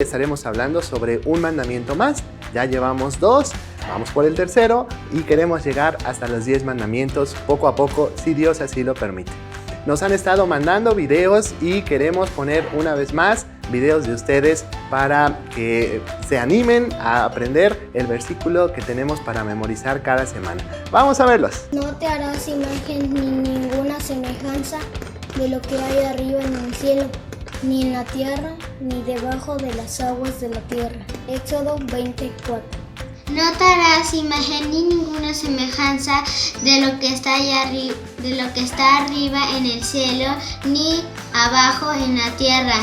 Estaremos hablando sobre un mandamiento más. Ya llevamos 2, vamos por el tercero y queremos llegar hasta los 10 mandamientos poco a poco, si Dios así lo permite. Nos han estado mandando videos y queremos poner una vez más videos de ustedes para que se animen a aprender el versículo que tenemos para memorizar cada semana. Vamos a verlos. No te harás imagen ni ninguna semejanza de lo que hay arriba en el cielo, ni en la tierra, ni debajo de las aguas de la tierra. Éxodo 24. No te harás imagen ni ninguna semejanza de lo que está arriba en el cielo, ni abajo en la tierra,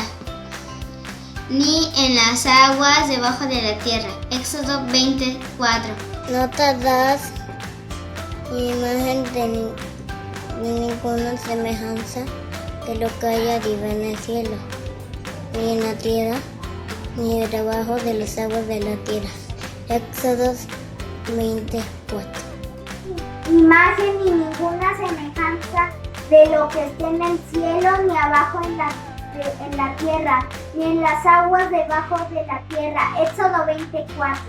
ni en las aguas debajo de la tierra. Éxodo 24. No te harás imagen de ninguna semejanza de lo que hay arriba en el cielo, ni en la tierra, ni debajo de las aguas de la tierra. Éxodo 24. Imagen ni ninguna semejanza de lo que esté en el cielo, ni abajo en la tierra, ni en las aguas debajo de la tierra. Éxodo 24.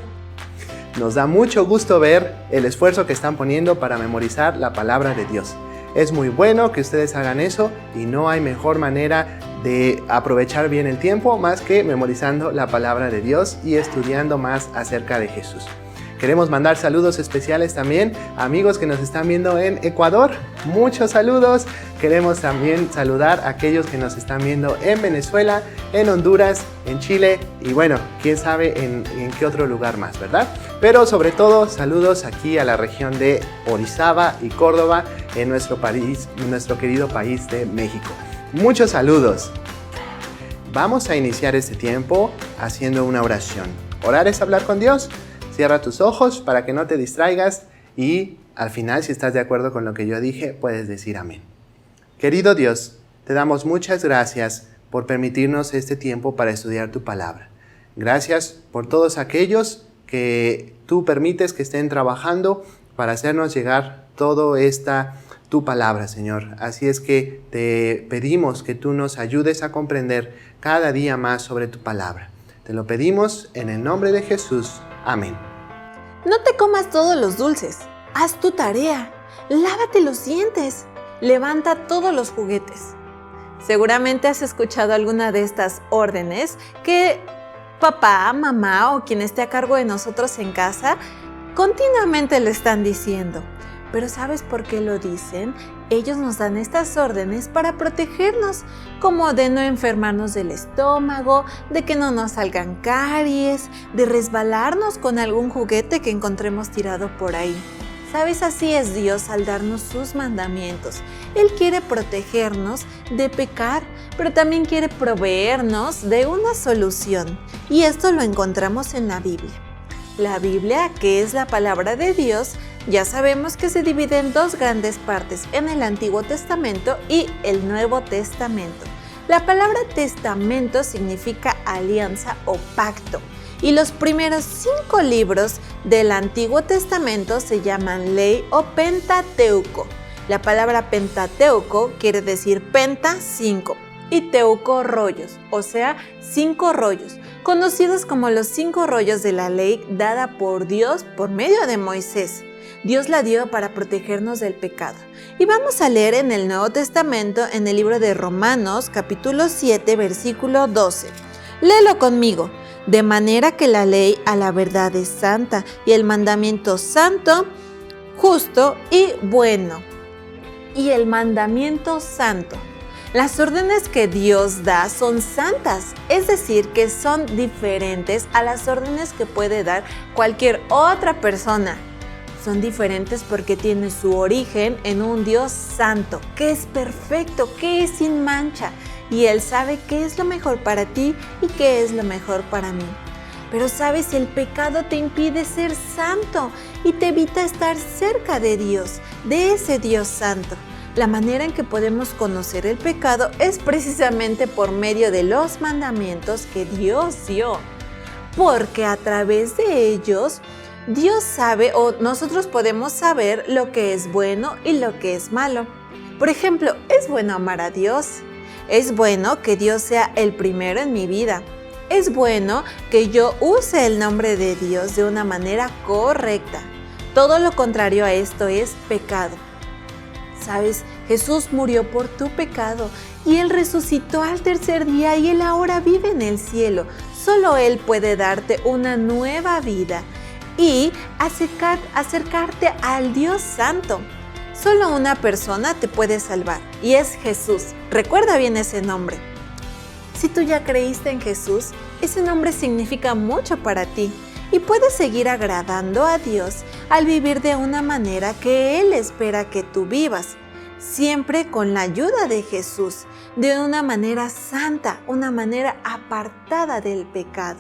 Nos da mucho gusto ver el esfuerzo que están poniendo para memorizar la palabra de Dios. Es muy bueno que ustedes hagan eso y no hay mejor manera de aprovechar bien el tiempo más que memorizando la palabra de Dios y estudiando más acerca de Jesús. Queremos mandar saludos especiales también a amigos que nos están viendo en Ecuador. Muchos saludos. Queremos también saludar a aquellos que nos están viendo en Venezuela, en Honduras, en Chile y bueno, quién sabe en qué otro lugar más, ¿verdad? Pero sobre todo saludos aquí a la región de Orizaba y Córdoba en nuestro país, nuestro querido país de México. Muchos saludos. Vamos a iniciar este tiempo haciendo una oración. Orar es hablar con Dios. Cierra tus ojos para que no te distraigas y al final, si estás de acuerdo con lo que yo dije, puedes decir amén. Querido Dios, te damos muchas gracias por permitirnos este tiempo para estudiar tu palabra. Gracias por todos aquellos que tú permites que estén trabajando para hacernos llegar toda tu palabra, Señor. Así es que te pedimos que tú nos ayudes a comprender cada día más sobre tu palabra. Te lo pedimos en el nombre de Jesús. Amén. No te comas todos los dulces. Haz tu tarea. Lávate los dientes. Levanta todos los juguetes. Seguramente has escuchado alguna de estas órdenes que papá, mamá o quien esté a cargo de nosotros en casa continuamente le están diciendo. Pero ¿sabes por qué lo dicen? Ellos nos dan estas órdenes para protegernos, como de no enfermarnos del estómago, de que no nos salgan caries, de resbalarnos con algún juguete que encontremos tirado por ahí. ¿Sabes? Así es Dios al darnos sus mandamientos. Él quiere protegernos de pecar, pero también quiere proveernos de una solución. Y esto lo encontramos en la Biblia. La Biblia, que es la palabra de Dios, ya sabemos que se divide en dos grandes partes, en el Antiguo Testamento y el Nuevo Testamento. La palabra testamento significa alianza o pacto, y los primeros 5 libros del Antiguo Testamento se llaman ley o Pentateuco. La palabra Pentateuco quiere decir penta, 5, y teuco, rollos, o sea, 5 rollos, conocidos como los 5 rollos de la ley dada por Dios por medio de Moisés. Dios la dio para protegernos del pecado. Y vamos a leer en el Nuevo Testamento, en el libro de Romanos, capítulo 7, versículo 12. Léelo conmigo. De manera que la ley a la verdad es santa, y el mandamiento santo, justo y bueno. Y el mandamiento santo. Las órdenes que Dios da son santas, es decir, que son diferentes a las órdenes que puede dar cualquier otra persona. Son diferentes porque tienen su origen en un Dios santo, que es perfecto, que es sin mancha, y Él sabe qué es lo mejor para ti y qué es lo mejor para mí. Pero sabes, el pecado te impide ser santo y te evita estar cerca de Dios, de ese Dios santo. La manera en que podemos conocer el pecado es precisamente por medio de los mandamientos que Dios dio, porque a través de ellos Dios sabe o nosotros podemos saber lo que es bueno y lo que es malo. Por ejemplo, ¿es bueno amar a Dios? Es bueno que Dios sea el primero en mi vida. Es bueno que yo use el nombre de Dios de una manera correcta. Todo lo contrario a esto es pecado. ¿Sabes? Jesús murió por tu pecado y Él resucitó al tercer día y Él ahora vive en el cielo. Solo Él puede darte una nueva vida y acercarte al Dios Santo. Solo una persona te puede salvar y es Jesús. Recuerda bien ese nombre. Si tú ya creíste en Jesús, ese nombre significa mucho para ti y puedes seguir agradando a Dios al vivir de una manera que Él espera que tú vivas, siempre con la ayuda de Jesús, de una manera santa, una manera apartada del pecado.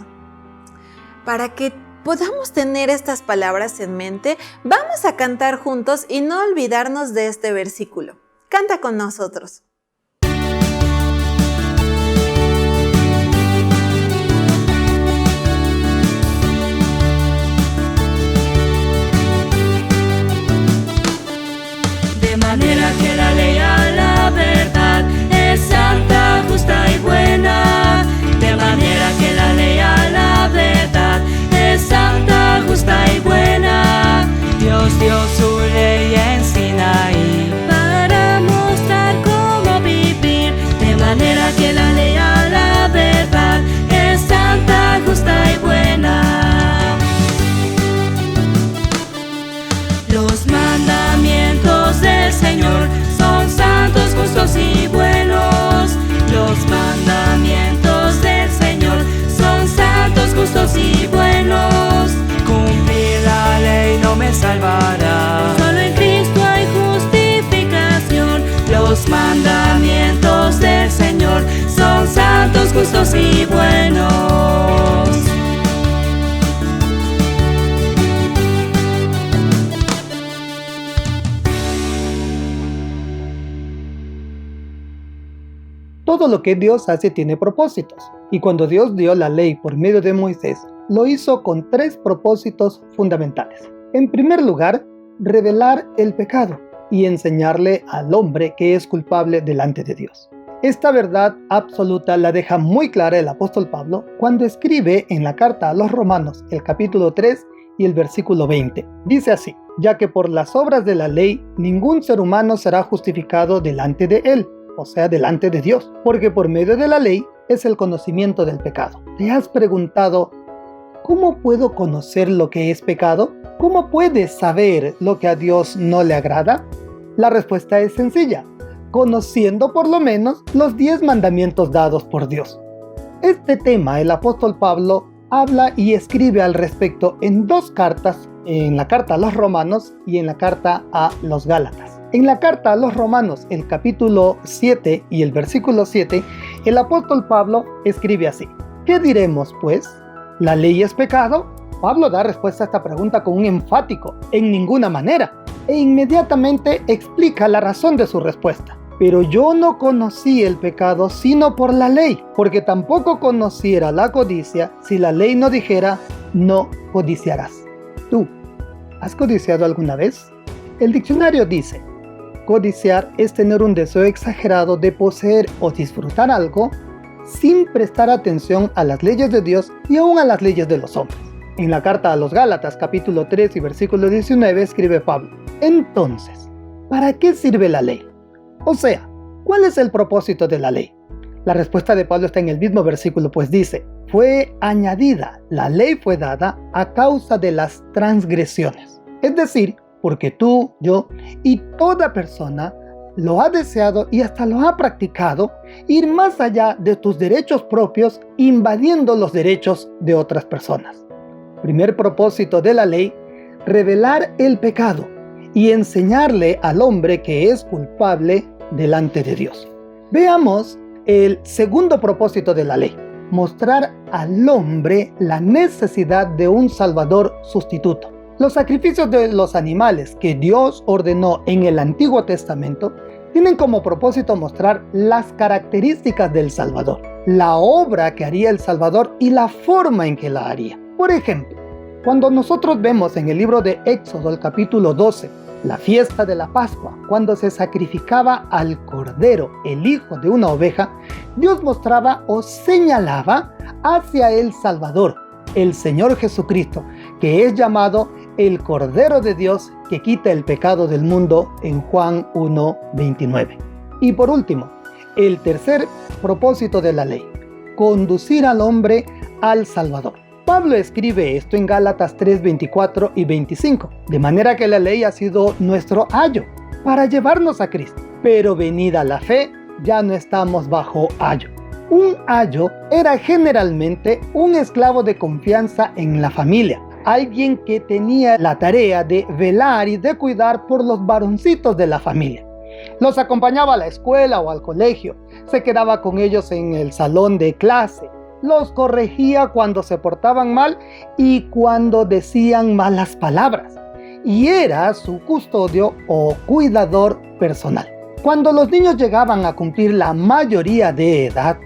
Para que podamos tener estas palabras en mente, vamos a cantar juntos y no olvidarnos de este versículo. Canta con nosotros. De manera que la ley a la verdad es santa, justa y buena. De manera que la ley a la verdad es santa, justa y buena. Dios dio su ley en Sinaí para mostrar cómo vivir. De manera que la ley a la verdad es santa, justa y buena. Los mandamientos del Señor son santos, justos y buenos. Los mandamientos del Señor son santos, justos y buenos. Cumplir la ley no me salvará. Solo en Cristo hay justificación. Los mandamientos del Señor son santos, justos y buenos. Todo lo que Dios hace tiene propósitos, y cuando Dios dio la ley por medio de Moisés, lo hizo con 3 propósitos fundamentales. En primer lugar, revelar el pecado y enseñarle al hombre que es culpable delante de Dios. Esta verdad absoluta la deja muy clara el apóstol Pablo cuando escribe en la carta a los Romanos, el capítulo 3 y el versículo 20. Dice así: ya que por las obras de la ley ningún ser humano será justificado delante de él, o sea, delante de Dios, porque por medio de la ley es el conocimiento del pecado. ¿Te has preguntado, cómo puedo conocer lo que es pecado? ¿Cómo puedes saber lo que a Dios no le agrada? La respuesta es sencilla: conociendo por lo menos los 10 mandamientos dados por Dios. Este tema el apóstol Pablo habla y escribe al respecto en 2 cartas, en la carta a los Romanos y en la carta a los Gálatas. En la carta a los Romanos, el capítulo 7 y el versículo 7, el apóstol Pablo escribe así: ¿qué diremos pues? ¿La ley es pecado? Pablo da respuesta a esta pregunta con un enfático: en ninguna manera. E inmediatamente explica la razón de su respuesta. Pero yo no conocí el pecado sino por la ley, porque tampoco conociera la codicia si la ley no dijera: no codiciarás. ¿Tú has codiciado alguna vez? El diccionario dice: codiciar es tener un deseo exagerado de poseer o disfrutar algo sin prestar atención a las leyes de Dios y aún a las leyes de los hombres. En la carta a los Gálatas, capítulo 3 y versículo 19, escribe Pablo: entonces, ¿para qué sirve la ley? O sea, ¿cuál es el propósito de la ley? La respuesta de Pablo está en el mismo versículo, pues dice: fue añadida, la ley fue dada a causa de las transgresiones. Es decir, porque tú, yo y toda persona lo ha deseado y hasta lo ha practicado, ir más allá de tus derechos propios, invadiendo los derechos de otras personas. Primer propósito de la ley: revelar el pecado y enseñarle al hombre que es culpable delante de Dios. Veamos el segundo propósito de la ley: mostrar al hombre la necesidad de un Salvador sustituto. Los sacrificios de los animales que Dios ordenó en el Antiguo Testamento tienen como propósito mostrar las características del Salvador, la obra que haría el Salvador y la forma en que la haría. Por ejemplo, cuando nosotros vemos en el libro de Éxodo, el capítulo 12, La fiesta de la Pascua, cuando se sacrificaba al cordero, el hijo de una oveja, Dios mostraba o señalaba hacia el Salvador, el Señor Jesucristo, que es llamado el Cordero de Dios que quita el pecado del mundo en Juan 1:29. Y por último, el tercer propósito de la ley, conducir al hombre al Salvador. Pablo escribe esto en Gálatas 3:24 y 25, de manera que la ley ha sido nuestro ayo para llevarnos a Cristo. Pero venida la fe, ya no estamos bajo ayo. Un ayo era generalmente un esclavo de confianza en la familia, alguien que tenía la tarea de velar y de cuidar por los varoncitos de la familia. Los acompañaba a la escuela o al colegio, se quedaba con ellos en el salón de clase, los corregía cuando se portaban mal y cuando decían malas palabras, y era su custodio o cuidador personal. Cuando los niños llegaban a cumplir la mayoría de edad,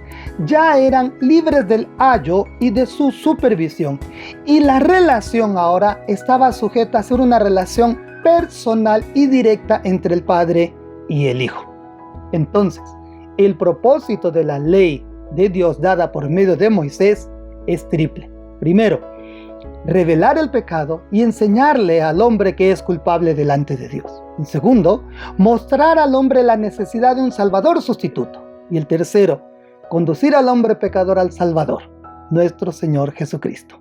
ya eran libres del ayo y de su supervisión, y la relación ahora estaba sujeta a ser una relación personal y directa entre el padre y el hijo. Entonces, el propósito de la ley de Dios dada por medio de Moisés es triple. Primero, revelar el pecado y enseñarle al hombre que es culpable delante de Dios. Y segundo, mostrar al hombre la necesidad de un Salvador sustituto. Y el tercero, conducir al hombre pecador al Salvador, nuestro Señor Jesucristo.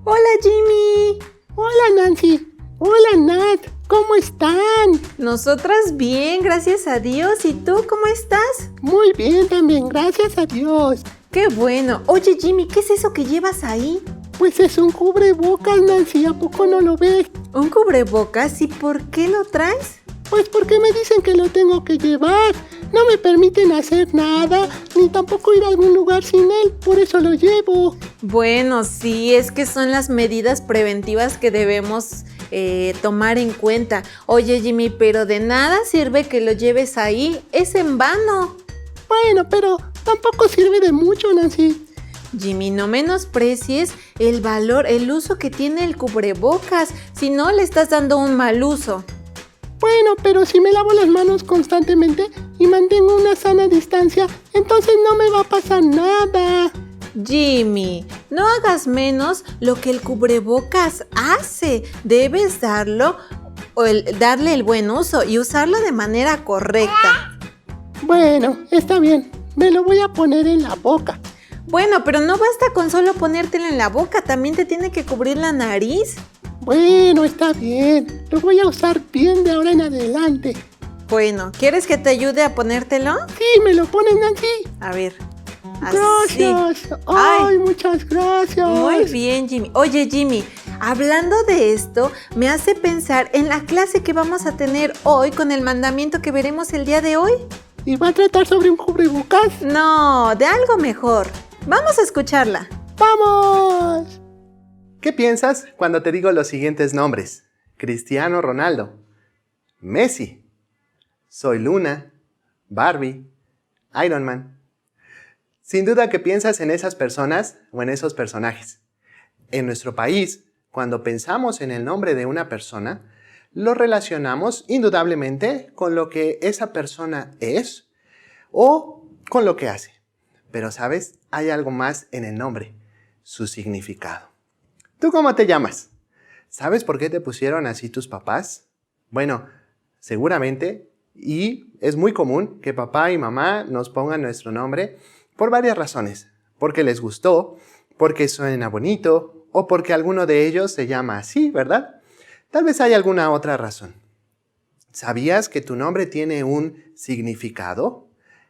Hola, Jimmy. Hola, Nancy. Hola, Nat. ¿Cómo están? Nosotras bien, gracias a Dios. ¿Y tú cómo estás? Muy bien también, gracias a Dios. ¡Qué bueno! Oye, Jimmy, ¿qué es eso que llevas ahí? Pues es un cubrebocas, Nancy. ¿A poco no lo ves? ¿Un cubrebocas? ¿Y por qué lo traes? Pues porque me dicen que lo tengo que llevar. No me permiten hacer nada, ni tampoco ir a algún lugar sin él. Por eso lo llevo. Bueno, sí, es que son las medidas preventivas que debemos tomar en cuenta. Oye, Jimmy, pero de nada sirve que lo lleves ahí. Es en vano. Bueno, pero tampoco sirve de mucho, Nancy. Jimmy, no menosprecies el valor, el uso que tiene el cubrebocas. Si no, le estás dando un mal uso. Bueno, pero si me lavo las manos constantemente y mantengo una sana distancia, entonces no me va a pasar nada. Jimmy, no hagas menos lo que el cubrebocas hace. Debes darle el buen uso y usarlo de manera correcta. Bueno, está bien. Me lo voy a poner en la boca. Bueno, pero no basta con solo ponértelo en la boca, también te tiene que cubrir la nariz. Bueno, está bien. Lo voy a usar bien de ahora en adelante. Bueno, ¿quieres que te ayude a ponértelo? Sí, ¿me lo pones, Nancy? A ver. Así. Gracias. Ay, muchas gracias. Muy bien, Jimmy. Oye, Jimmy, hablando de esto, me hace pensar en la clase que vamos a tener hoy con el mandamiento que veremos el día de hoy. ¿Y va a tratar sobre un cubrebocas? No, de algo mejor. Vamos a escucharla. ¡Vamos! ¿Qué piensas cuando te digo los siguientes nombres? Cristiano Ronaldo, Messi, Soy Luna, Barbie, Iron Man. Sin duda que piensas en esas personas o en esos personajes. En nuestro país, cuando pensamos en el nombre de una persona, lo relacionamos indudablemente con lo que esa persona es o con lo que hace. Pero, ¿sabes? Hay algo más en el nombre, su significado. ¿Tú cómo te llamas? ¿Sabes por qué te pusieron así tus papás? Bueno, seguramente, y es muy común que papá y mamá nos pongan nuestro nombre por varias razones. Porque les gustó, porque suena bonito, o porque alguno de ellos se llama así, ¿verdad? Tal vez hay alguna otra razón. ¿Sabías que tu nombre tiene un significado?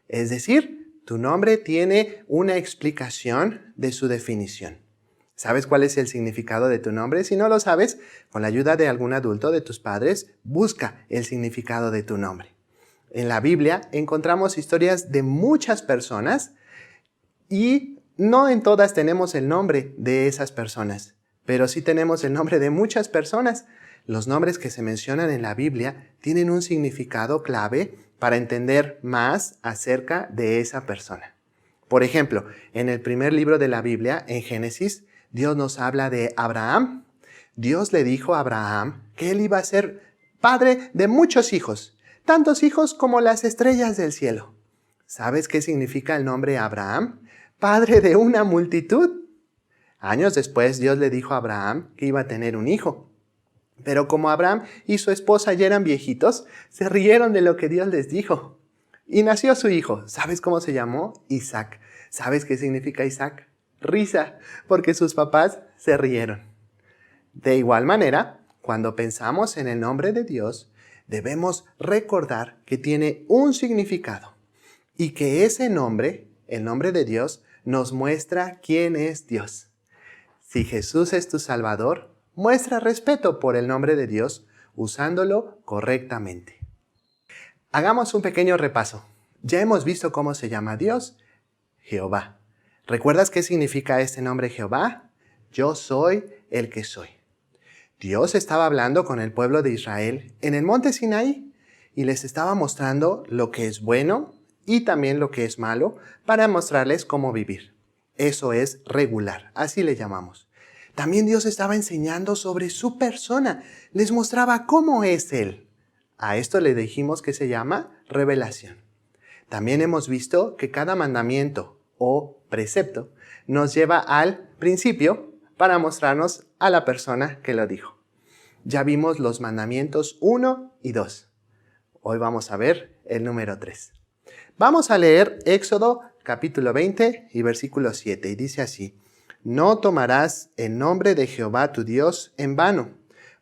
Es decir, tu nombre tiene una explicación de su definición. ¿Sabes cuál es el significado de tu nombre? Si no lo sabes, con la ayuda de algún adulto, de tus padres, busca el significado de tu nombre. En la Biblia encontramos historias de muchas personas y no en todas tenemos el nombre de esas personas, pero sí tenemos el nombre de muchas personas. Los nombres que se mencionan en la Biblia tienen un significado clave para entender más acerca de esa persona. Por ejemplo, en el primer libro de la Biblia, en Génesis, Dios nos habla de Abraham, Dios le dijo a Abraham que él iba a ser padre de muchos hijos, tantos hijos como las estrellas del cielo. ¿Sabes qué significa el nombre Abraham? Padre de una multitud. Años después, Dios le dijo a Abraham que iba a tener un hijo. Pero como Abraham y su esposa ya eran viejitos, se rieron de lo que Dios les dijo. Y nació su hijo. ¿Sabes cómo se llamó? Isaac. ¿Sabes qué significa Isaac? Risa, porque sus papás se rieron. De igual manera, cuando pensamos en el nombre de Dios, debemos recordar que tiene un significado y que ese nombre, el nombre de Dios, nos muestra quién es Dios. Si Jesús es tu Salvador, muestra respeto por el nombre de Dios usándolo correctamente. Hagamos un pequeño repaso. Ya hemos visto cómo se llama Dios, Jehová. ¿Recuerdas qué significa este nombre Jehová? Yo soy el que soy. Dios estaba hablando con el pueblo de Israel en el monte Sinaí y les estaba mostrando lo que es bueno y también lo que es malo para mostrarles cómo vivir. Eso es regular, así le llamamos. También Dios estaba enseñando sobre su persona, les mostraba cómo es Él. A esto le dijimos que se llama revelación. También hemos visto que cada mandamiento o precepto nos lleva al principio para mostrarnos a la persona que lo dijo. Ya vimos los mandamientos 1 y 2. Hoy vamos a ver el número 3. Vamos a leer Éxodo capítulo 20 y versículo 7 y dice así: No tomarás el nombre de Jehová tu Dios en vano,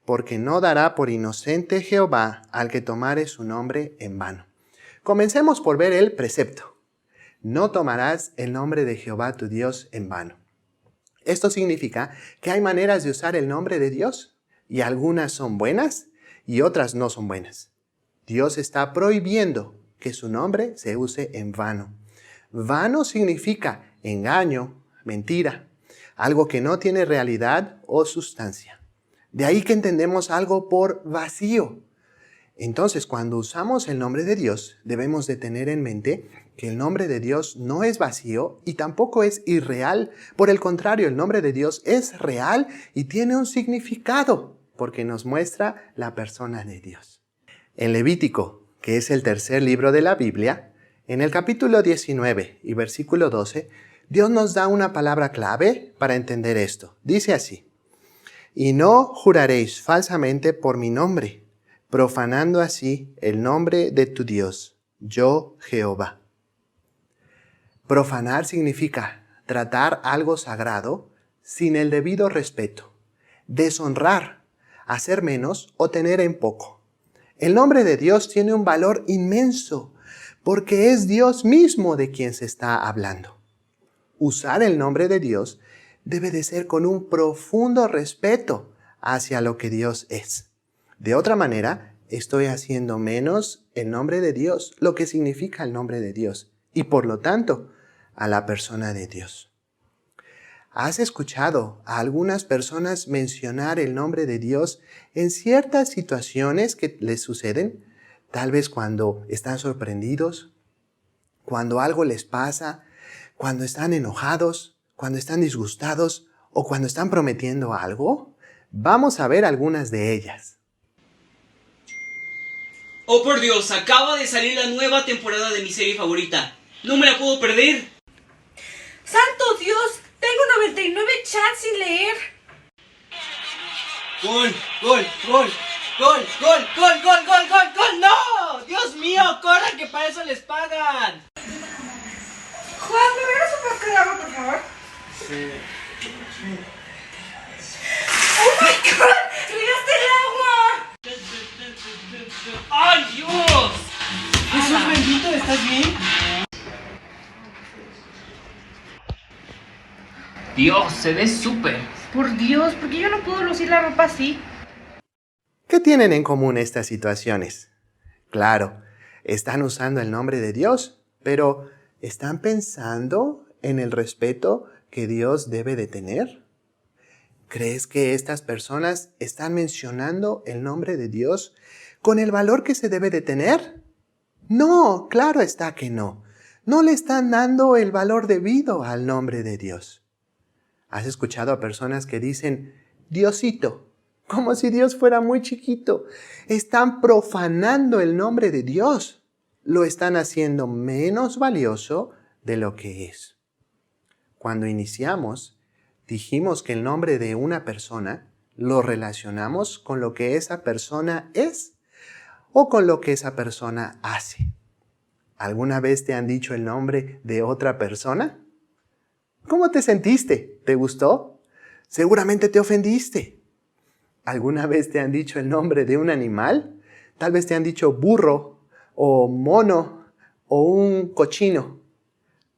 porque no dará por inocente Jehová al que tomare su nombre en vano. Comencemos por ver el precepto. No tomarás el nombre de Jehová tu Dios en vano. Esto significa que hay maneras de usar el nombre de Dios y algunas son buenas y otras no son buenas. Dios está prohibiendo que su nombre se use en vano. Vano significa engaño, mentira, algo que no tiene realidad o sustancia. De ahí que entendemos algo por vacío. Entonces, cuando usamos el nombre de Dios, debemos de tener en mente que el nombre de Dios no es vacío y tampoco es irreal. Por el contrario, el nombre de Dios es real y tiene un significado porque nos muestra la persona de Dios. En Levítico, que es el tercer libro de la Biblia, en el capítulo 19 y versículo 12, Dios nos da una palabra clave para entender esto. Dice así: Y no juraréis falsamente por mi nombre, profanando así el nombre de tu Dios, yo Jehová. Profanar significa tratar algo sagrado sin el debido respeto, deshonrar, hacer menos o tener en poco. El nombre de Dios tiene un valor inmenso porque es Dios mismo de quien se está hablando. Usar el nombre de Dios debe de ser con un profundo respeto hacia lo que Dios es. De otra manera, estoy haciendo menos el nombre de Dios, lo que significa el nombre de Dios, y por lo tanto, a la persona de Dios. ¿Has escuchado a algunas personas mencionar el nombre de Dios en ciertas situaciones que les suceden? Tal vez cuando están sorprendidos, cuando algo les pasa, cuando están enojados, cuando están disgustados o cuando están prometiendo algo. Vamos a ver algunas de ellas. Oh por Dios, acaba de salir la nueva temporada de mi serie favorita. No me la puedo perder. ¡Santo Dios! Tengo 99 chats sin leer. ¡Gol! ¡Gol! ¡Gol! ¡Gol! ¡Gol! ¡Gol! ¡Gol! ¡Gol! ¡Gol! ¡Gol! ¡No! ¡Dios mío! ¡Corran, que para eso les pagan! Juan, ¿me verás un poco de agua, por favor? Sí. ¡Oh my God! ¡Regaste el agua! ¡Ay, Dios! Jesús bendito, ¿estás bien? Dios, se ve súper. Por Dios, ¿por qué yo no puedo lucir la ropa así? ¿Qué tienen en común estas situaciones? Claro, están usando el nombre de Dios, pero ¿están pensando en el respeto que Dios debe de tener? ¿Crees que estas personas están mencionando el nombre de Dios con el valor que se debe de tener? No, claro está que no. No le están dando el valor debido al nombre de Dios. ¿Has escuchado a personas que dicen Diosito como si Dios fuera muy chiquito. Están profanando el nombre de Dios. Lo están haciendo menos valioso de lo que es. Cuando iniciamos, dijimos que el nombre de una persona lo relacionamos con lo que esa persona es o con lo que esa persona hace. ¿Alguna vez te han dicho el nombre de otra persona? ¿Cómo te sentiste? ¿Te gustó? Seguramente te ofendiste. ¿Alguna vez te han dicho el nombre de un animal? Tal vez te han dicho burro o mono o un cochino.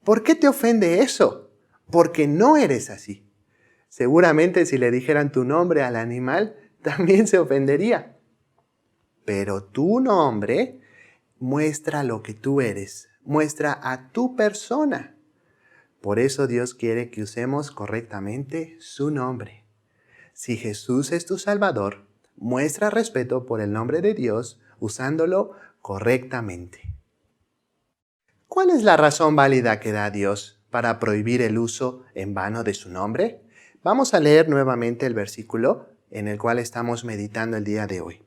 ¿Por qué te ofende eso? Porque no eres así. Seguramente si le dijeran tu nombre al animal, también se ofendería. Pero tu nombre muestra lo que tú eres, muestra a tu persona. Por eso Dios quiere que usemos correctamente su nombre. Si Jesús es tu Salvador, muestra respeto por el nombre de Dios usándolo correctamente. ¿Cuál es la razón válida que da Dios para prohibir el uso en vano de su nombre? Vamos a leer nuevamente el versículo en el cual estamos meditando el día de hoy.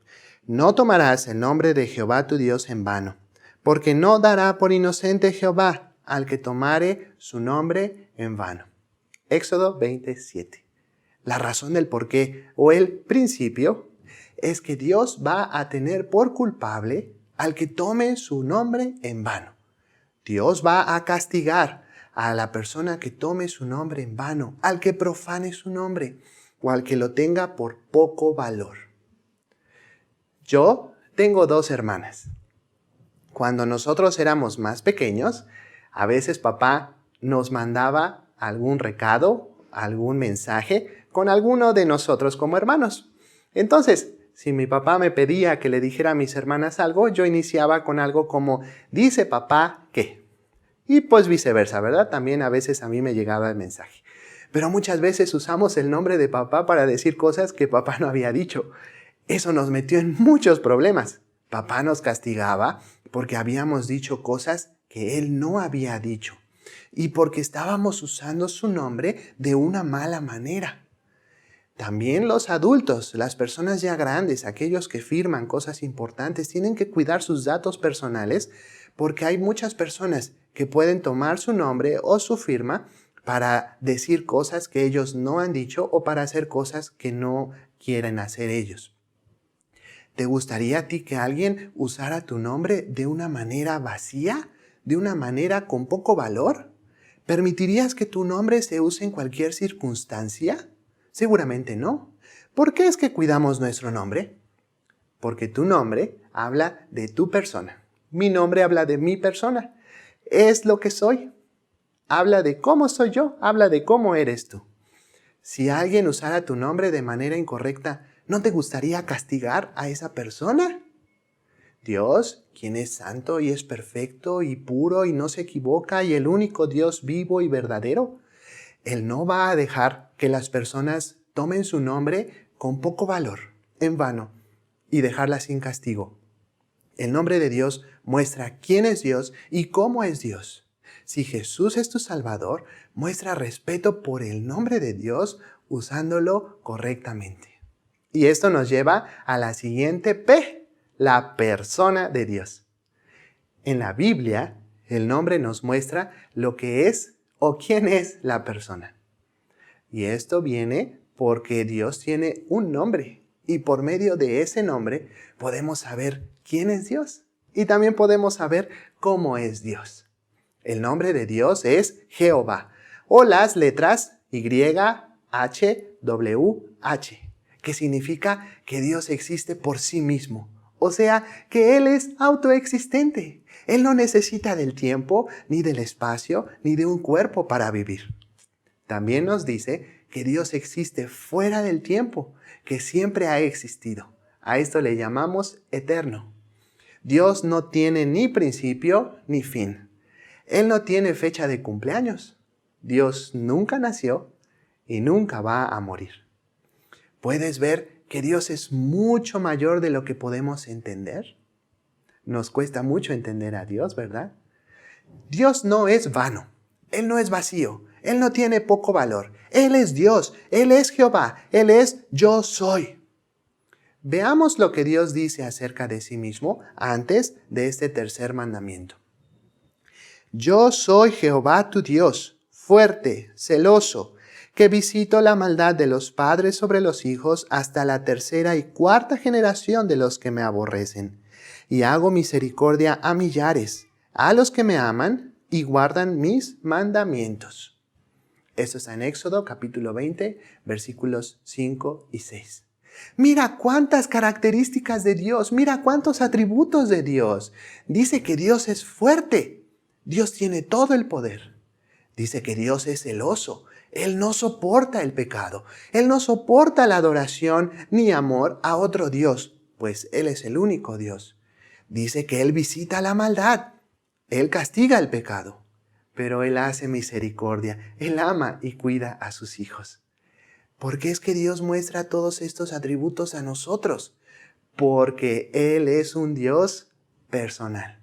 No tomarás el nombre de Jehová tu Dios en vano, porque no dará por inocente Jehová al que tomare su nombre en vano. Éxodo 27. La razón del por qué o el principio es que Dios va a tener por culpable al que tome su nombre en vano. Dios va a castigar a la persona que tome su nombre en vano, al que profane su nombre o al que lo tenga por poco valor. Yo tengo 2 hermanas. Cuando nosotros éramos más pequeños, a veces papá nos mandaba algún recado, algún mensaje con alguno de nosotros como hermanos. Entonces, si mi papá me pedía que le dijera a mis hermanas algo, yo iniciaba con algo como, dice papá que. Y pues viceversa, ¿verdad? También a veces a mí me llegaba el mensaje. Pero muchas veces usamos el nombre de papá para decir cosas que papá no había dicho. Eso nos metió en muchos problemas. Papá nos castigaba porque habíamos dicho cosas que él no había dicho y porque estábamos usando su nombre de una mala manera. También los adultos, las personas ya grandes, aquellos que firman cosas importantes, tienen que cuidar sus datos personales porque hay muchas personas que pueden tomar su nombre o su firma para decir cosas que ellos no han dicho o para hacer cosas que no quieren hacer ellos. ¿Te gustaría a ti que alguien usara tu nombre de una manera vacía? ¿De una manera con poco valor? ¿Permitirías que tu nombre se use en cualquier circunstancia? Seguramente no. ¿Por qué es que cuidamos nuestro nombre? Porque tu nombre habla de tu persona. Mi nombre habla de mi persona. Es lo que soy. Habla de cómo soy yo. Habla de cómo eres tú. Si alguien usara tu nombre de manera incorrecta, ¿no te gustaría castigar a esa persona? Dios, quien es santo y es perfecto y puro y no se equivoca y el único Dios vivo y verdadero, Él no va a dejar que las personas tomen su nombre con poco valor, en vano, y dejarla sin castigo. El nombre de Dios muestra quién es Dios y cómo es Dios. Si Jesús es tu Salvador, muestra respeto por el nombre de Dios usándolo correctamente. Y esto nos lleva a la siguiente P, la persona de Dios. En la Biblia, el nombre nos muestra lo que es o quién es la persona. Y esto viene porque Dios tiene un nombre y por medio de ese nombre podemos saber quién es Dios y también podemos saber cómo es Dios. El nombre de Dios es Jehová o las letras YHWH. Que significa que Dios existe por sí mismo. O sea, que Él es autoexistente. Él no necesita del tiempo, ni del espacio, ni de un cuerpo para vivir. También nos dice que Dios existe fuera del tiempo, que siempre ha existido. A esto le llamamos eterno. Dios no tiene ni principio ni fin. Él no tiene fecha de cumpleaños. Dios nunca nació y nunca va a morir. ¿Puedes ver que Dios es mucho mayor de lo que podemos entender? Nos cuesta mucho entender a Dios, ¿verdad? Dios no es vano. Él no es vacío. Él no tiene poco valor. Él es Dios. Él es Jehová. Él es yo soy. Veamos lo que Dios dice acerca de sí mismo antes de este tercer mandamiento. Yo soy Jehová tu Dios, fuerte, celoso, que visito la maldad de los padres sobre los hijos hasta la tercera y cuarta generación de los que me aborrecen, y hago misericordia a millares, a los que me aman y guardan mis mandamientos. Esto está en Éxodo capítulo 20, versículos 5 y 6. Mira cuántas características de Dios, mira cuántos atributos de Dios. Dice que Dios es fuerte. Dios tiene todo el poder. Dice que Dios es celoso. Él no soporta el pecado. Él no soporta la adoración ni amor a otro Dios, pues Él es el único Dios. Dice que Él visita la maldad. Él castiga el pecado, pero Él hace misericordia. Él ama y cuida a sus hijos. ¿Por qué es que Dios muestra todos estos atributos a nosotros? Porque Él es un Dios personal.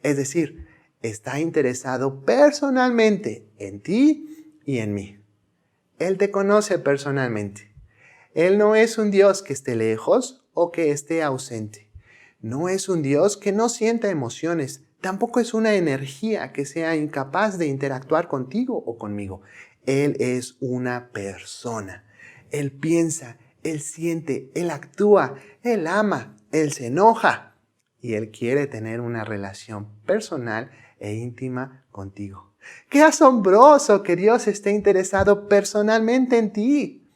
Es decir, está interesado personalmente en ti y en mí. Él te conoce personalmente. Él no es un Dios que esté lejos o que esté ausente. No es un Dios que no sienta emociones. Tampoco es una energía que sea incapaz de interactuar contigo o conmigo. Él es una persona. Él piensa, Él siente, Él actúa, Él ama, Él se enoja. Y Él quiere tener una relación personal e íntima contigo. ¡Qué asombroso que Dios esté interesado personalmente en ti!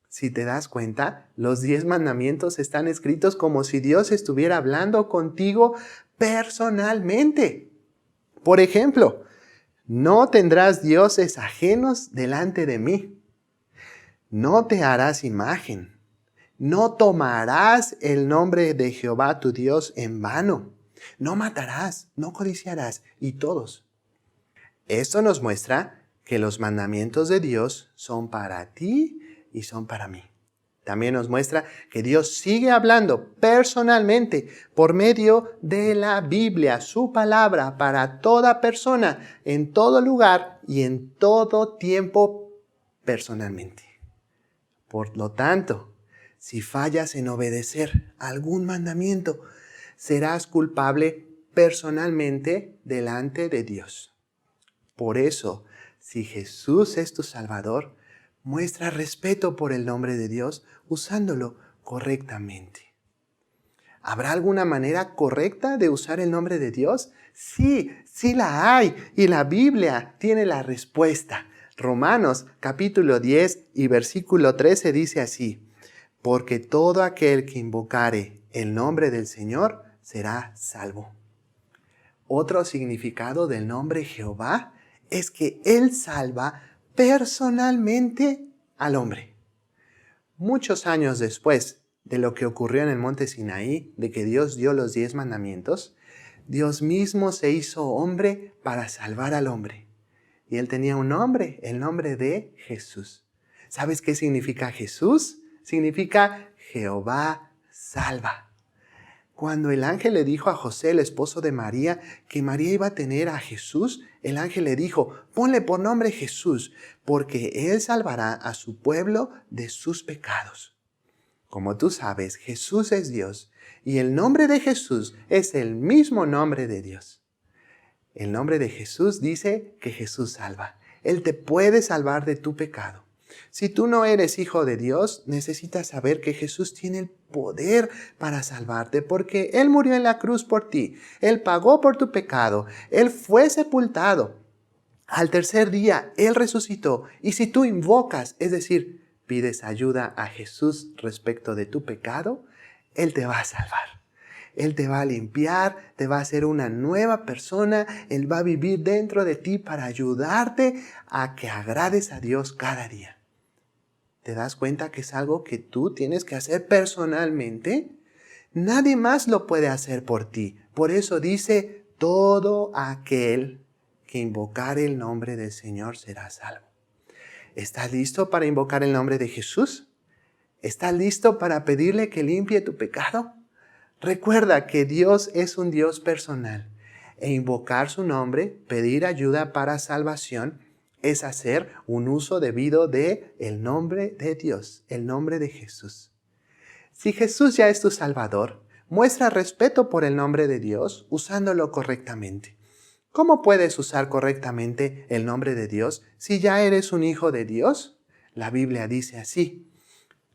Si te das cuenta, los 10 mandamientos están escritos como si Dios estuviera hablando contigo personalmente. Por ejemplo, no tendrás dioses ajenos delante de mí. No te harás imagen. No tomarás el nombre de Jehová tu Dios en vano. No matarás, no codiciarás, y todos. Esto nos muestra que los mandamientos de Dios son para ti y son para mí. También nos muestra que Dios sigue hablando personalmente por medio de la Biblia, su palabra, para toda persona, en todo lugar y en todo tiempo personalmente. Por lo tanto, si fallas en obedecer algún mandamiento, serás culpable personalmente delante de Dios. Por eso, si Jesús es tu Salvador, muestra respeto por el nombre de Dios usándolo correctamente. ¿Habrá alguna manera correcta de usar el nombre de Dios? Sí, sí la hay, y la Biblia tiene la respuesta. Romanos capítulo 10 y versículo 13 dice así: porque todo aquel que invocare el nombre del Señor será salvo. Otro significado del nombre Jehová es que Él salva personalmente al hombre. Muchos años después de lo que ocurrió en el monte Sinaí, de que Dios dio los 10 mandamientos, Dios mismo se hizo hombre para salvar al hombre. Y Él tenía un nombre, el nombre de Jesús. ¿Sabes qué significa Jesús? Significa Jehová salva. Cuando el ángel le dijo a José, el esposo de María, que María iba a tener a Jesús, el ángel le dijo: ponle por nombre Jesús, porque Él salvará a su pueblo de sus pecados. Como tú sabes, Jesús es Dios, y el nombre de Jesús es el mismo nombre de Dios. El nombre de Jesús dice que Jesús salva. Él te puede salvar de tu pecado. Si tú no eres hijo de Dios, necesitas saber que Jesús tiene el poder para salvarte, porque Él murió en la cruz por ti. Él pagó por tu pecado. Él fue sepultado. Al tercer día, Él resucitó. Y si tú invocas, es decir, pides ayuda a Jesús respecto de tu pecado, Él te va a salvar. Él te va a limpiar, te va a hacer una nueva persona. Él va a vivir dentro de ti para ayudarte a que agrades a Dios cada día. ¿Te das cuenta que es algo que tú tienes que hacer personalmente? Nadie más lo puede hacer por ti. Por eso dice: todo aquel que invocare el nombre del Señor será salvo. ¿Estás listo para invocar el nombre de Jesús? ¿Estás listo para pedirle que limpie tu pecado? Recuerda que Dios es un Dios personal, e invocar su nombre, pedir ayuda para salvación, es hacer un uso debido de el nombre de Dios, el nombre de Jesús. Si Jesús ya es tu Salvador, muestra respeto por el nombre de Dios usándolo correctamente. ¿Cómo puedes usar correctamente el nombre de Dios si ya eres un hijo de Dios? La Biblia dice así.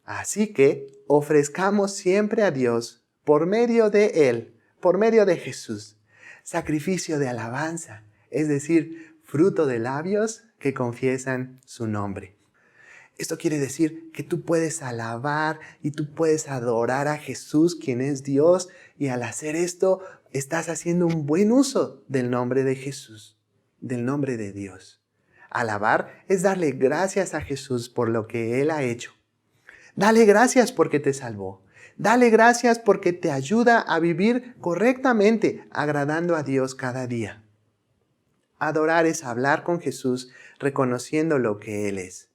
Así que ofrezcamos siempre a Dios por medio de Él, por medio de Jesús, sacrificio de alabanza, es decir, fruto de labios que confiesan su nombre. Esto quiere decir que tú puedes alabar y tú puedes adorar a Jesús, quien es Dios, y al hacer esto estás haciendo un buen uso del nombre de Jesús, del nombre de Dios. Alabar es darle gracias a Jesús por lo que Él ha hecho. Dale gracias porque te salvó. Dale gracias porque te ayuda a vivir correctamente, agradando a Dios cada día. Adorar es hablar con Jesús, reconociendo lo que Él es.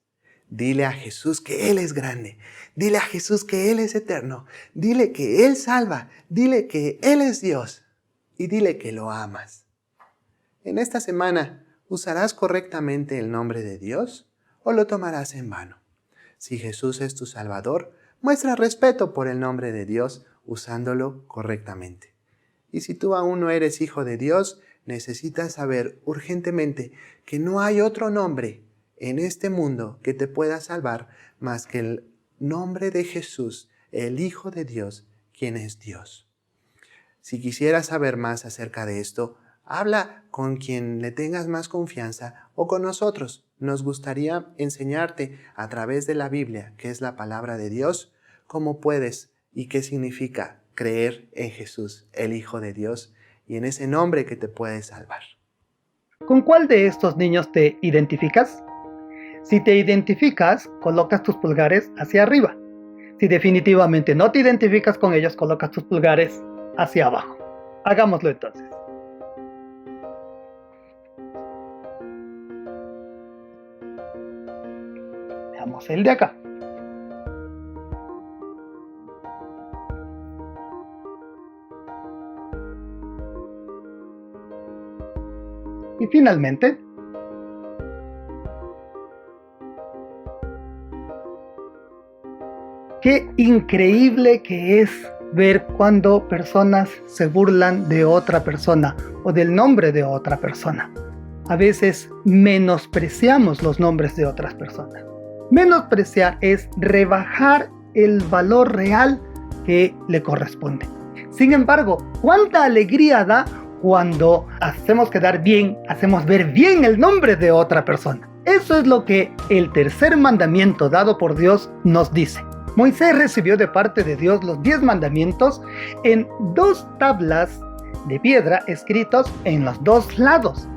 Dile a Jesús que Él es grande. Dile a Jesús que Él es eterno. Dile que Él salva. Dile que Él es Dios. Y dile que lo amas. En esta semana, ¿usarás correctamente el nombre de Dios o lo tomarás en vano? Si Jesús es tu Salvador, muestra respeto por el nombre de Dios usándolo correctamente. Y si tú aún no eres hijo de Dios, necesitas saber urgentemente que no hay otro nombre en este mundo que te pueda salvar más que el nombre de Jesús, el Hijo de Dios, quien es Dios. Si quisieras saber más acerca de esto, habla con quien le tengas más confianza o con nosotros. Nos gustaría enseñarte a través de la Biblia, que es la palabra de Dios, cómo puedes y qué significa creer en Jesús, el Hijo de Dios, y en ese nombre que te puede salvar. ¿Con cuál de estos niños te identificas? Si te identificas, colocas tus pulgares hacia arriba. Si definitivamente no te identificas con ellos, colocas tus pulgares hacia abajo. Hagámoslo entonces. Veamos el de acá. Y finalmente, qué increíble que es ver cuando personas se burlan de otra persona o del nombre de otra persona. A veces menospreciamos los nombres de otras personas. Menospreciar es rebajar el valor real que le corresponde. Sin embargo, cuánta alegría da cuando hacemos quedar bien, hacemos ver bien el nombre de otra persona. Eso es lo que el tercer mandamiento dado por Dios nos dice. Moisés recibió de parte de Dios los 10 mandamientos en 2 tablas de piedra escritos en los 2 lados.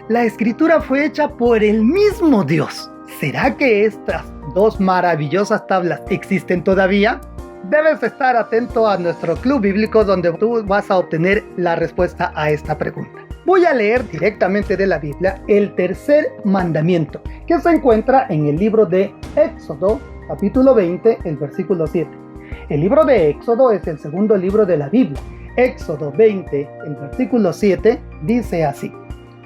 La escritura fue hecha por el mismo Dios. ¿Será que estas 2 maravillosas tablas existen todavía? Debes estar atento a nuestro club bíblico donde tú vas a obtener la respuesta a esta pregunta. Voy a leer directamente de la Biblia el tercer mandamiento que se encuentra en el libro de Éxodo, capítulo 20, el versículo 7. El libro de Éxodo es el segundo libro de la Biblia. Éxodo 20, el versículo 7, dice así: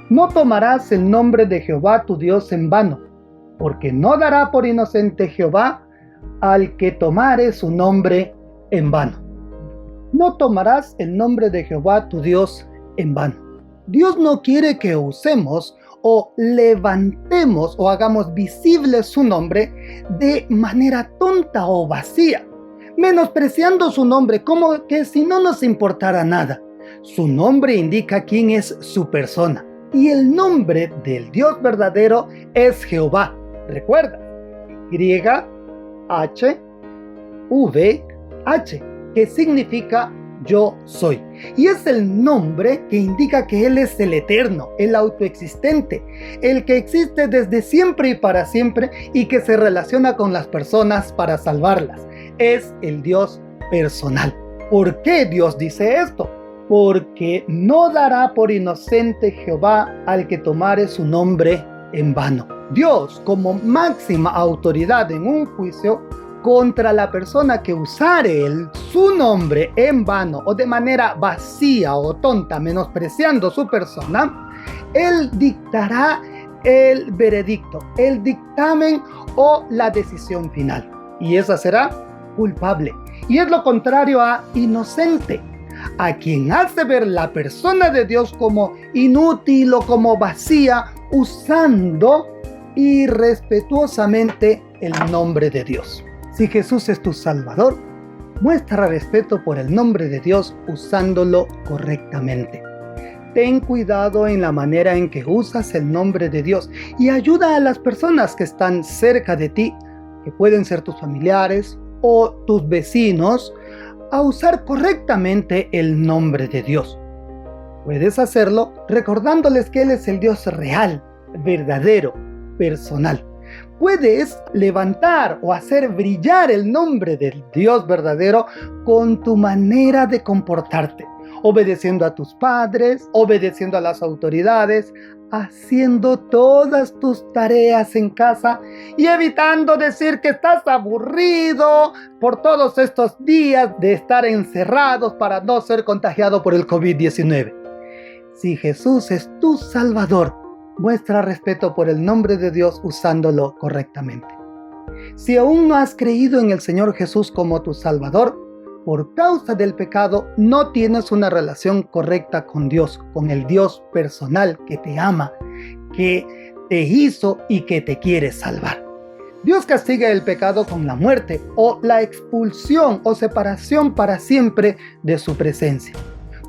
No tomarás el nombre de Jehová tu Dios en vano, porque no dará por inocente Jehová al que tomare su nombre en vano. No tomarás el nombre de Jehová tu Dios en vano. Dios no quiere que usemos o levantemos o hagamos visible su nombre de manera tonta o vacía, menospreciando su nombre como que si no nos importara nada. Su nombre indica quién es su persona, y el nombre del Dios verdadero es Jehová. Recuerda, YHVH, que significa yo soy. Y es el nombre que indica que Él es el eterno, el autoexistente, el que existe desde siempre y para siempre y que se relaciona con las personas para salvarlas. Es el Dios personal. ¿Por qué Dios dice esto? Porque no dará por inocente Jehová al que tomare su nombre en vano. Dios, como máxima autoridad en un juicio contra la persona que usare su nombre en vano o de manera vacía o tonta, menospreciando su persona, Él dictará el veredicto, el dictamen o la decisión final. Y esa será culpable. y es lo contrario a inocente, a quien hace ver la persona de Dios como inútil o como vacía, usando irrespetuosamente el nombre de Dios. Si Jesús es tu Salvador, muestra respeto por el nombre de Dios usándolo correctamente. Ten cuidado en la manera en que usas el nombre de Dios y ayuda a las personas que están cerca de ti, que pueden ser tus familiares o tus vecinos, a usar correctamente el nombre de Dios. Puedes hacerlo recordándoles que Él es el Dios real, verdadero, personal. Puedes levantar o hacer brillar el nombre del Dios verdadero con tu manera de comportarte, obedeciendo a tus padres, obedeciendo a las autoridades, haciendo todas tus tareas en casa y evitando decir que estás aburrido por todos estos días de estar encerrados para no ser contagiado por el COVID-19. Si Jesús es tu Salvador, muestra respeto por el nombre de Dios usándolo correctamente. Si aún no has creído en el Señor Jesús como tu Salvador, por causa del pecado no tienes una relación correcta con Dios, con el Dios personal que te ama, que te hizo y que te quiere salvar. Dios castiga el pecado con la muerte o la expulsión o separación para siempre de su presencia.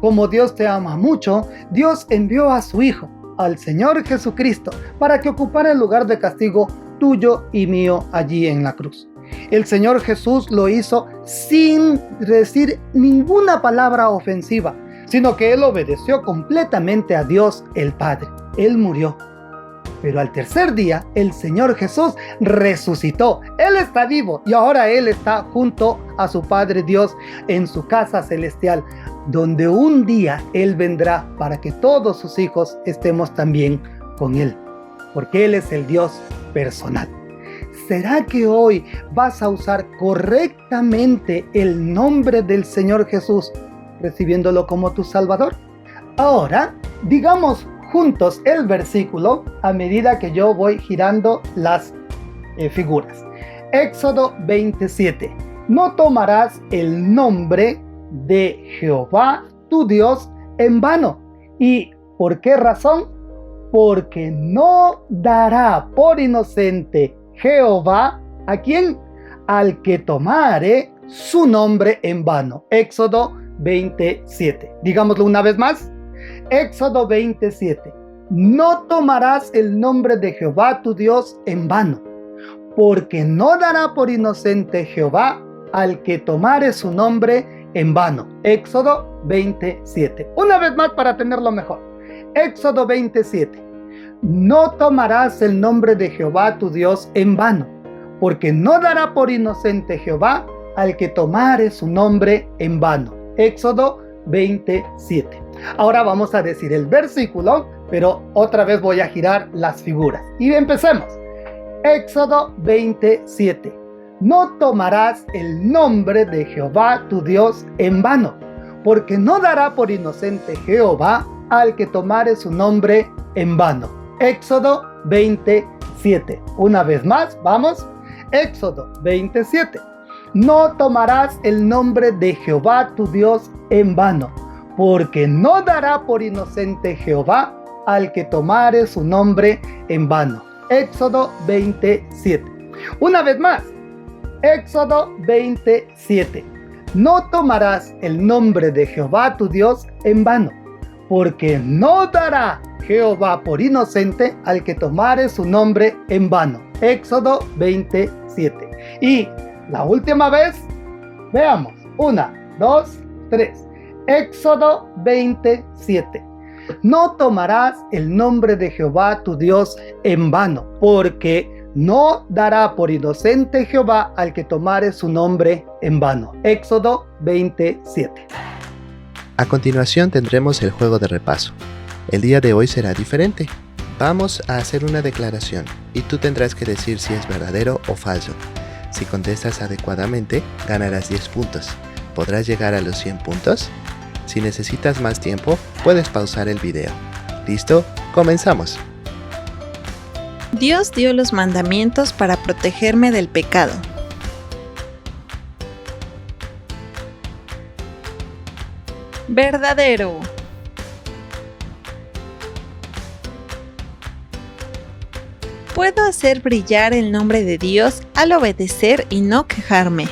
Como Dios te ama mucho, Dios envió a su Hijo, al Señor Jesucristo, para que ocupara el lugar de castigo tuyo y mío allí en la cruz. El Señor Jesús lo hizo sin decir ninguna palabra ofensiva, sino que Él obedeció completamente a Dios el Padre. Él murió. Pero al tercer día, el Señor Jesús resucitó. Él está vivo y ahora Él está junto a su Padre Dios en su casa celestial, donde un día Él vendrá para que todos sus hijos estemos también con Él, porque Él es el Dios personal. ¿Será que hoy vas a usar correctamente el nombre del Señor Jesús, recibiéndolo como tu Salvador? Ahora, digamos juntos el versículo a medida que yo voy girando las figuras. Éxodo 27. No tomarás el nombre de Jehová tu Dios en vano. ¿Y por qué razón? Porque no dará por inocente Jehová, ¿a quién? Al que tomare su nombre en vano. Éxodo 27. Digámoslo una vez más. Éxodo 27. No tomarás el nombre de Jehová tu Dios en vano, porque no dará por inocente Jehová al que tomare su nombre en vano. Éxodo 27. Una vez más para tenerlo mejor. Éxodo 27. No tomarás el nombre de Jehová tu Dios en vano, porque no dará por inocente Jehová al que tomare su nombre en vano. Éxodo 27. Ahora vamos a decir el versículo, pero otra vez voy a girar las figuras. Y empecemos. Éxodo 27. No tomarás el nombre de Jehová tu Dios en vano, porque no dará por inocente Jehová al que tomare su nombre en vano. Éxodo 27. Una vez más, vamos. Éxodo 27. No tomarás el nombre de Jehová tu Dios en vano, porque no dará por inocente Jehová al que tomare su nombre en vano. Éxodo 27. Una vez más. Éxodo 27. No tomarás el nombre de Jehová tu Dios en vano, porque no dará Jehová por inocente al que tomare su nombre en vano. Éxodo 27. Y la última vez, veamos. 1, 2, 3. Éxodo 27. No tomarás el nombre de Jehová tu Dios en vano, porque no dará por inocente Jehová al que tomare su nombre en vano. Éxodo 27. A continuación tendremos el juego de repaso. El día de hoy será diferente. Vamos a hacer una declaración y tú tendrás que decir si es verdadero o falso. Si contestas adecuadamente, ganarás 10 puntos. ¿Podrás llegar a los 100 puntos? Si necesitas más tiempo, puedes pausar el video. ¿Listo? ¡Comenzamos! Dios dio los mandamientos para protegerme del pecado. Verdadero. Puedo hacer brillar el nombre de Dios al obedecer y no quejarme.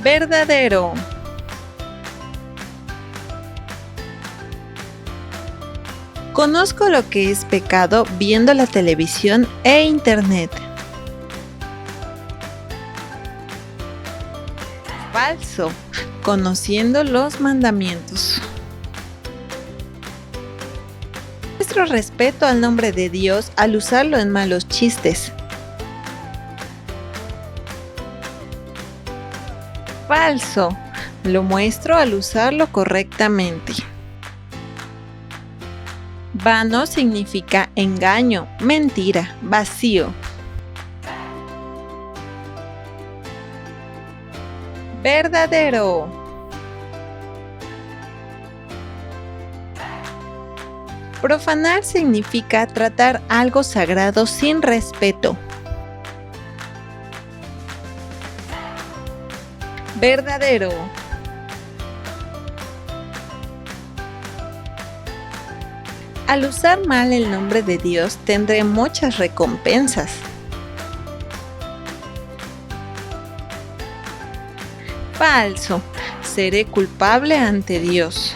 Verdadero. Conozco lo que es pecado viendo la televisión e internet. Falso. Conociendo los mandamientos. Muestro respeto al nombre de Dios al usarlo en malos chistes. Falso. Lo muestro al usarlo correctamente. Vano significa engaño, mentira, vacío. Verdadero. Profanar significa tratar algo sagrado sin respeto. Verdadero. Al usar mal el nombre de Dios tendré muchas recompensas. Falso. Seré culpable ante Dios.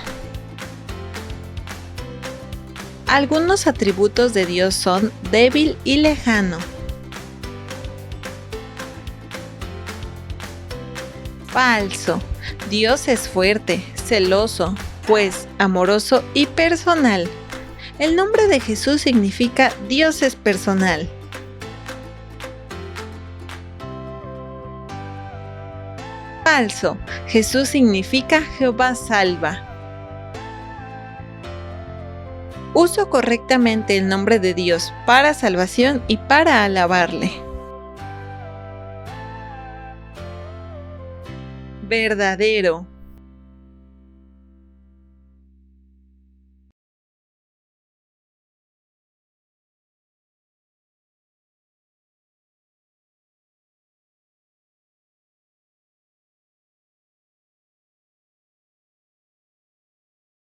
Algunos atributos de Dios son débil y lejano. Falso. Dios es fuerte, celoso, juez, amoroso y personal. El nombre de Jesús significa Dios es personal. Falso. Jesús significa Jehová salva. Uso correctamente el nombre de Dios para salvación y para alabarle. Verdadero.